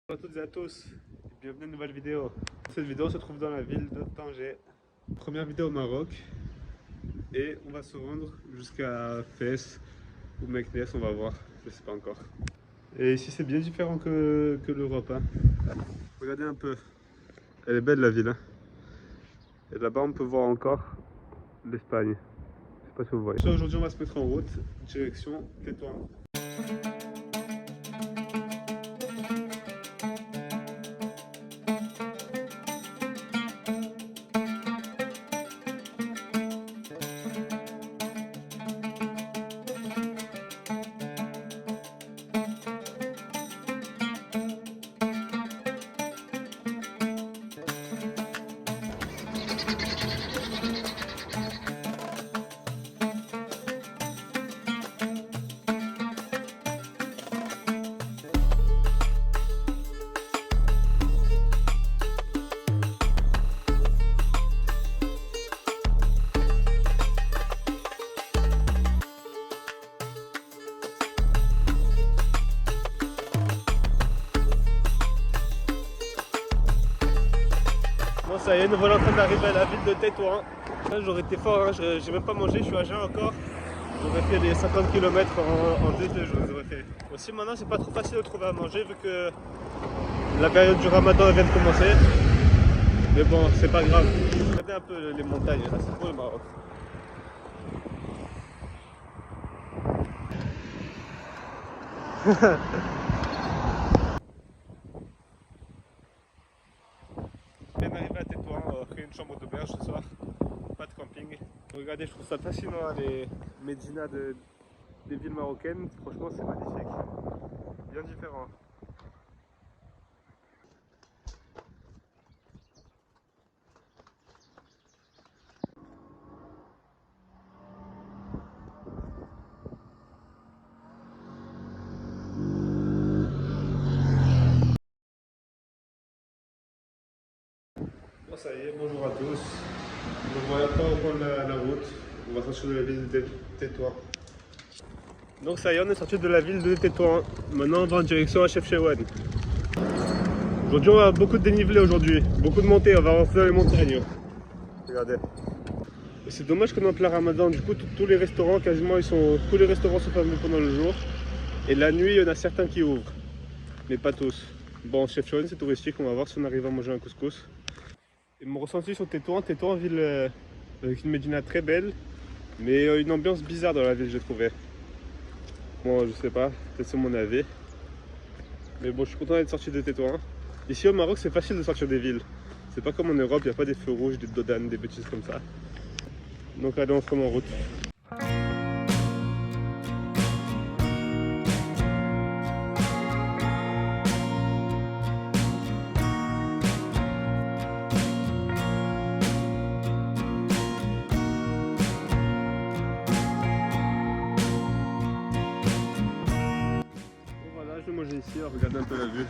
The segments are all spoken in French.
Bonjour à toutes et à tous, bienvenue à une nouvelle vidéo. Cette vidéo se trouve dans la ville de Tanger. Première vidéo au Maroc. Et on va se rendre jusqu'à Fès ou Meknès, on va voir, je sais pas encore. Et ici c'est bien différent que l'Europe. Hein. Regardez un peu, elle est belle la ville. Hein. Et là-bas on peut voir encore l'Espagne. Je sais pas si vous voyez. Aujourd'hui on va se mettre en route, direction Tétouan. Bon ça y est, nous voilà en train d'arriver à la ville de Tétouan. J'aurais été fort, hein. J'ai même pas mangé, je suis à jeun encore. J'aurais fait les 50 km en 2 jours. Aussi maintenant c'est pas trop facile de trouver à manger vu que la période du ramadan vient de commencer. Mais bon, c'est pas grave. Regardez un peu les montagnes, là c'est beau le Maroc. Je viens d'arriver à Tétouan, on a pris une chambre d'auberge ce soir, pas de camping. Regardez, je trouve ça fascinant, les médinas des villes marocaines, franchement c'est magnifique, bien différent. Bon ça y est, bonjour à tous, donc voilà, on reprend la route, on va sortir de la ville de Tétouan. Donc ça y est, on est sorti de la ville de Tétouan. Maintenant on va en direction à Chefchaouen. Aujourd'hui on a beaucoup de dénivelé aujourd'hui, beaucoup de montées, on va rentrer dans les montagnes. Regardez. Et c'est dommage que dans le ramadan, du coup tous les restaurants quasiment tous les restaurants sont fermés pendant le jour. Et la nuit il y en a certains qui ouvrent, mais pas tous. Bon, Chefchaouen c'est touristique, on va voir si on arrive à manger un couscous. Et mon ressenti sur Tétouan, ville avec une médina très belle, mais une ambiance bizarre dans la ville j'ai trouvé. Bon, je sais pas, peut-être c'est mon avis. Mais bon, je suis content d'être sorti de Tétouan. Ici au Maroc, c'est facile de sortir des villes. C'est pas comme en Europe, il n'y a pas des feux rouges, des dodanes, des bêtises comme ça. Donc allez, on se remet en route. Et voilà, je vais manger ici, regardez un peu la vue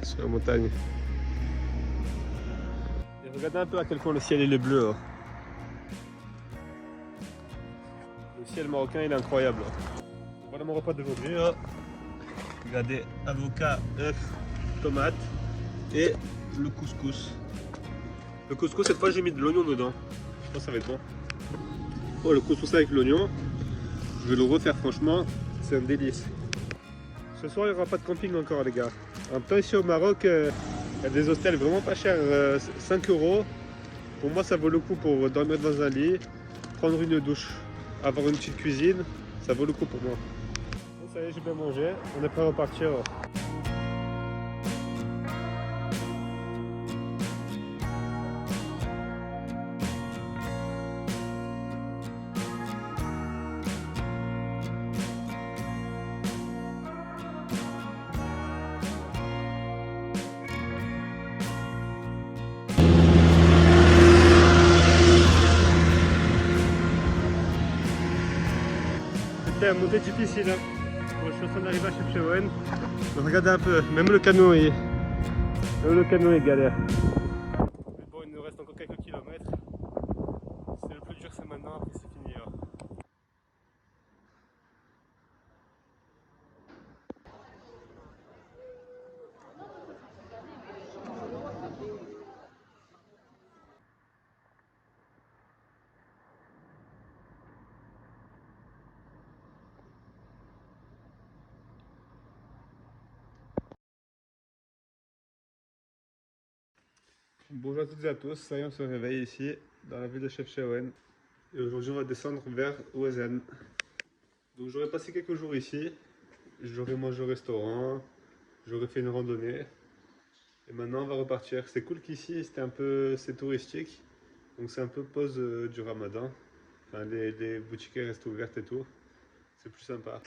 sur la montagne. Et regardez un peu à quel point le ciel il est bleu. Hein. Le ciel marocain il est incroyable. Voilà mon repas d'aujourd'hui. Hein. Regardez, avocat, œuf, tomate et le couscous. Le couscous, cette fois j'ai mis de l'oignon dedans. Je pense que ça va être bon. Oh, le couscous avec l'oignon, je vais le refaire franchement, c'est un délice. Ce soir il n'y aura pas de camping encore les gars. En même temps ici au Maroc, il y a des hostels vraiment pas chers, 5 €. Pour moi ça vaut le coup pour dormir dans un lit, prendre une douche, avoir une petite cuisine, ça vaut le coup pour moi. Bon, ça y est, j'ai bien mangé, on est prêt à repartir. C'était un montée difficile. Hein. Bon, je suis en train d'arriver à Chefchaouen. Regardez un peu, même le canot est galère. Mais bon, il nous reste encore quelques kilomètres. C'est le plus dur, c'est maintenant, après c'est fini. Hein. Bonjour à toutes et à tous, ça y est, on se réveille ici, dans la ville de Chefchaouen. Et aujourd'hui, on va descendre vers Ouezane. Donc j'aurais passé quelques jours ici, j'aurais mangé au restaurant, j'aurais fait une randonnée. Et maintenant, on va repartir. C'est cool qu'ici, c'est touristique. Donc c'est un peu pause du ramadan. Enfin, les boutiques restent ouvertes et tout. C'est plus sympa.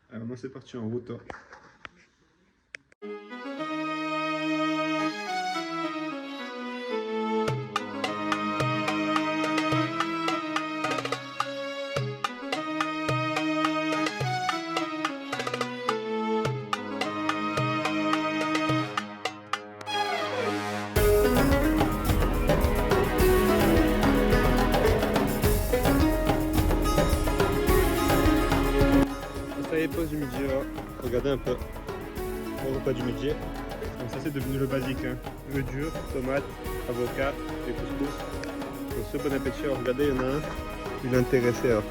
Alors moi, c'est parti en route. Ça y est, pause du midi. Là. Regardez un peu mon repas du midi. Donc ça, c'est devenu le basique. Hein. Le dur, tomate, avocat et couscous. Donc ce, bon appétit. Alors, regardez, il y en a un. Il est intéressé. Là.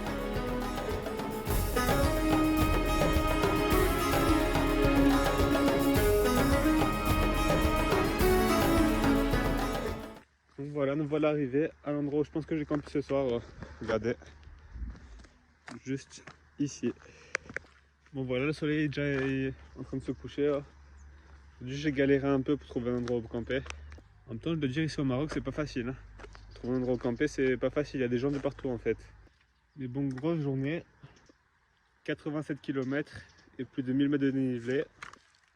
Donc voilà, nous voilà arrivés à l'endroit où je pense que j'ai campé ce soir. Là. Regardez. Juste ici. Bon voilà, le soleil est déjà en train de se coucher. Là. Aujourd'hui, j'ai galéré un peu pour trouver un endroit où camper. En même temps, je dois dire, ici au Maroc, c'est pas facile. Hein. Trouver un endroit où camper, c'est pas facile. Il y a des gens de partout en fait. Mais bon, grosse journée. 87 km et plus de 1000 mètres de dénivelé.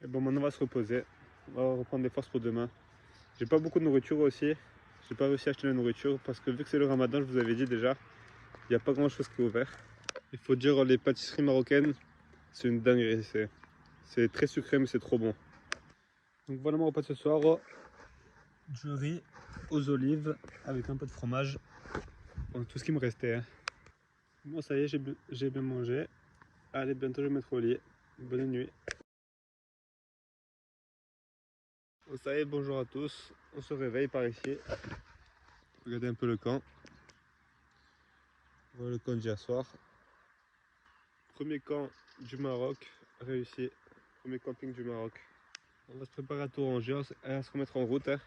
Et bon, maintenant, on va se reposer. On va reprendre des forces pour demain. J'ai pas beaucoup de nourriture aussi. J'ai pas réussi à acheter la nourriture parce que vu que c'est le ramadan, je vous avais dit déjà, il n'y a pas grand chose qui est ouvert. Il faut dire, les pâtisseries marocaines, c'est une dinguerie. C'est très sucré, mais c'est trop bon. Donc voilà mon repas de ce soir. Du riz aux olives avec un peu de fromage. Bon, tout ce qui me restait. Hein. Bon, ça y est, j'ai bien mangé. Allez, bientôt je vais me mettre au lit. Bonne nuit. Bon, ça y est, bonjour à tous. On se réveille par ici. Regardez un peu le camp. Voilà le camp d'hier soir. Premier camp du Maroc réussi. Premier camping du Maroc. On va se préparer à tout ranger, à se remettre en route. Hein.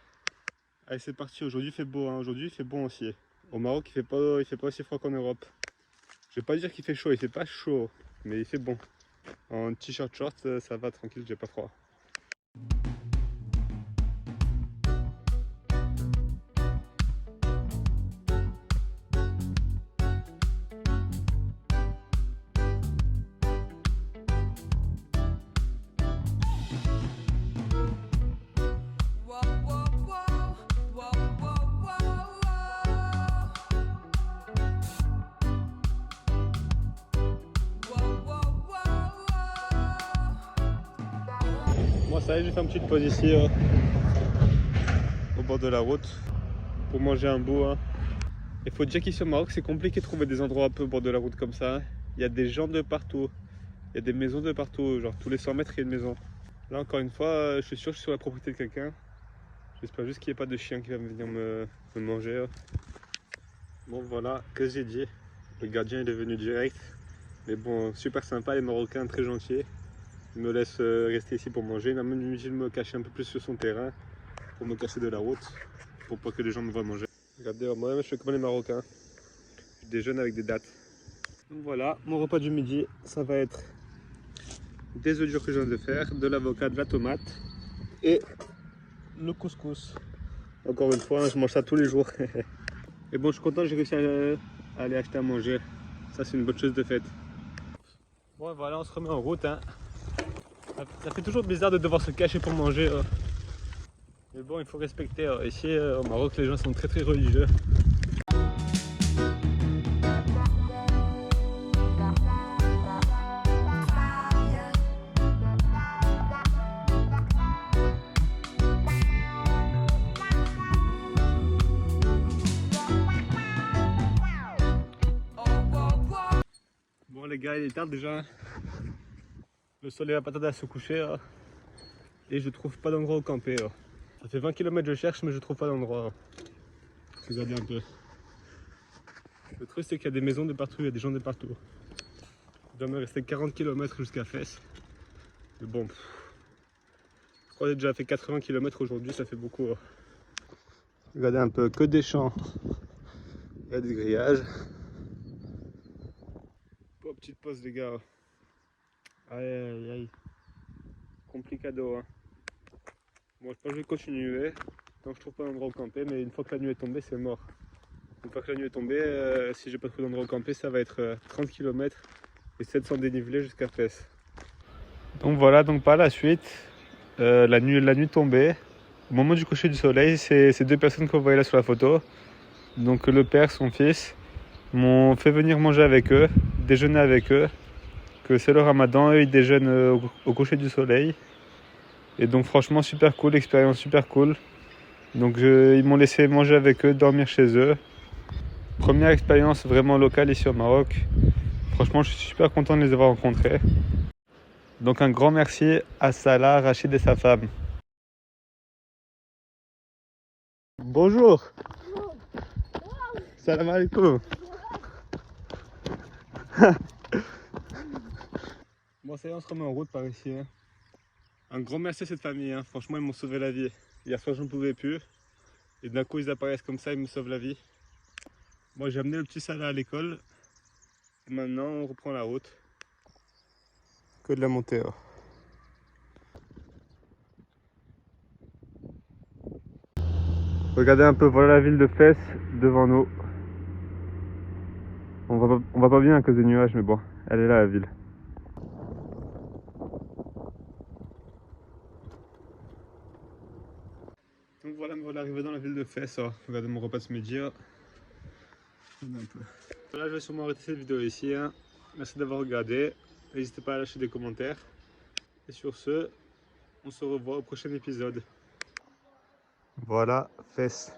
Allez, c'est parti. Aujourd'hui il fait beau. Hein. Aujourd'hui il fait bon aussi. Au Maroc, il fait pas aussi froid qu'en Europe. Je vais pas dire qu'il fait chaud. Il fait pas chaud, mais il fait bon. En t-shirt short, ça va tranquille. J'ai pas froid. Moi ça y est, j'ai fait une petite pause ici au bord de la route pour manger un bout. Hein. Il faut dire qu'ici au Maroc c'est compliqué de trouver des endroits un peu au bord de la route comme ça. Hein. Il y a des gens de partout, il y a des maisons de partout, genre tous les 100 mètres il y a une maison. Là encore une fois, je suis sûr que je suis sur la propriété de quelqu'un. J'espère juste qu'il n'y ait pas de chien qui va venir me manger. Hein. Bon voilà, que j'ai dit, le gardien il est venu direct. Mais bon, super sympa, les Marocains très gentils. Il me laisse rester ici pour manger. Il a même dit de me cacher un peu plus sur son terrain pour me cacher de la route, pour pas que les gens me voient manger. Regardez, moi-même je fais comme les Marocains. Je déjeune avec des dattes. Donc voilà, mon repas du midi, ça va être des œufs durs que je viens de faire, de l'avocat, de la tomate et le couscous. Encore une fois, je mange ça tous les jours. Et bon, je suis content, j'ai réussi à aller acheter à manger. Ça, c'est une bonne chose de faite. Bon, voilà, on se remet en route. Hein. Ça fait toujours bizarre de devoir se cacher pour manger. Mais bon, il faut respecter. Ici, au Maroc, les gens sont très très religieux. Bon les gars, il est tard déjà. Le soleil va pas tarder à se coucher. Là. Et je trouve pas d'endroit où camper. Là. Ça fait 20 km que je cherche, mais je trouve pas d'endroit. Regardez un peu. Le truc c'est qu'il y a des maisons de partout, il y a des gens de partout. Il doit me rester 40 km jusqu'à Fès. Mais bon, je crois que j'ai déjà fait 80 km aujourd'hui, ça fait beaucoup. Regardez un peu, que des champs. Il y a des grillages. Oh, petite pause les gars. Aïe aïe aïe. Complicado hein. Bon, je pense que je vais continuer. Tant que je trouve pas d'endroit où camper, mais une fois que la nuit est tombée, c'est mort. Une fois que la nuit est tombée, si j'ai pas trouvé d'endroit où camper, ça va être 30 km et 700 dénivelés jusqu'à Fès. Donc voilà, donc par la suite, la nuit tombée. Au moment du coucher du soleil, c'est ces deux personnes qu'on voyait là sur la photo. Donc le père, son fils, m'ont fait venir manger avec eux, déjeuner avec eux. Que c'est le ramadan, eux ils déjeunent au coucher du soleil. Et donc franchement super cool, expérience super cool. Donc ils m'ont laissé manger avec eux, dormir chez eux. Première expérience vraiment locale ici au Maroc. Franchement je suis super content de les avoir rencontrés. Donc un grand merci à Salah, Rachid et sa femme. Bonjour. Salam alaikum. Bon ça y est, on se remet en route par ici. Hein. Un grand merci à cette famille, hein. Franchement ils m'ont sauvé la vie. Hier soir je ne pouvais plus. Et d'un coup ils apparaissent comme ça, ils me sauvent la vie. Moi j'ai amené le petit Salah à l'école. Et maintenant on reprend la route. Que de la montée. Oh. Regardez un peu, voilà la ville de Fès devant nous. On va pas bien à cause des nuages, mais bon, elle est là la ville. Donc voilà, me voilà arrivé dans la ville de Fès. Oh. Regardez mon repas de ce midi. Oh. Un peu. Voilà, je vais sûrement arrêter cette vidéo ici. Hein. Merci d'avoir regardé. N'hésitez pas à lâcher des commentaires. Et sur ce, on se revoit au prochain épisode. Voilà, Fès.